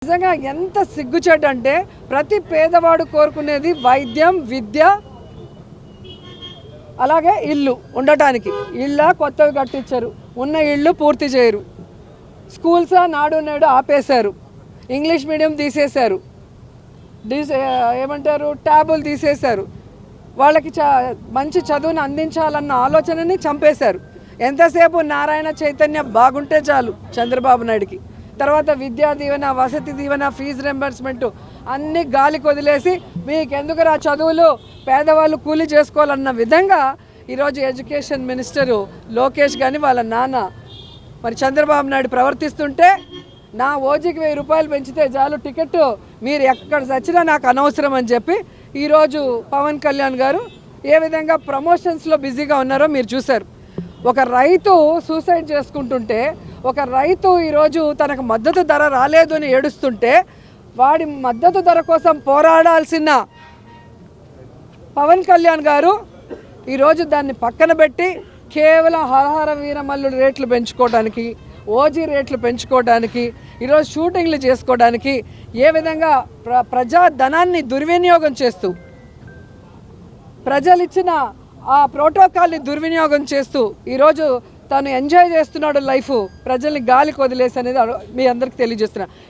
నిజంగా ఎంత సిగ్గుచేటు అంటే ప్రతి పేదవాడు కోరుకునేది వైద్యం, విద్య, అలాగే ఇల్లు ఉండటానికి. ఇళ్ళ కొత్తవి కట్టించారు, ఉన్న ఇళ్ళు పూర్తి చేయరు. స్కూల్స్ నాడు నేడు ఆపేశారు, ఇంగ్లీష్ మీడియం తీసేశారు, ఏమంటారు ట్యాబులు తీసేశారు. వాళ్ళకి మంచి చదువును అందించాలన్న ఆలోచనని చంపేశారు. ఎంతసేపు నారాయణ చైతన్య బాగుంటే చాలు చంద్రబాబు నాయుడికి. తర్వాత విద్యా దీవెన, వసతి దీవెన, ఫీజు రింబర్స్మెంట్ అన్నీ గాలికి వదిలేసి మీకెందుకురా చదువులు, పేదవాళ్ళు కూలీ చేసుకోవాలన్న విధంగా ఈరోజు ఎడ్యుకేషన్ మినిస్టరు లోకేష్ కానీ వాళ్ళ నాన్న మరి చంద్రబాబు నాయుడు ప్రవర్తిస్తుంటే, నా ఓజీకి 1000 రూపాయలు పెంచితే చాలు టికెట్, మీరు ఎక్కడ చచ్చినా నాకు అనవసరం అని చెప్పి ఈరోజు పవన్ కళ్యాణ్ గారు ఏ విధంగా ప్రమోషన్స్లో బిజీగా ఉన్నారో మీరు చూశారు. ఒక రైతు సూసైడ్ చేసుకుంటుంటే, ఒక రైతు ఈరోజు తనకు మద్దతు ధర రాలేదు అని ఏడుస్తుంటే, వాడి మద్దతు ధర కోసం పోరాడాల్సిన పవన్ కళ్యాణ్ గారు ఈరోజు దాన్ని పక్కన పెట్టి కేవలం హరహర వీరమల్లుడు రేట్లు పెంచుకోవడానికి, ఓజీ రేట్లు పెంచుకోవడానికి, ఈరోజు షూటింగ్లు చేసుకోవడానికి ఏ విధంగా ప్రజా ధనాన్ని దుర్వినియోగం చేస్తూ, ప్రజలు ఇచ్చిన ఆ ప్రోటోకాల్ని దుర్వినియోగం చేస్తూ ఈరోజు తను ఎంజాయ్ చేస్తున్నాడు లైఫ్, ప్రజల్ని గాలికి వదిలేసి అనేది మీ అందరికీ తెలియజేస్తున్నా.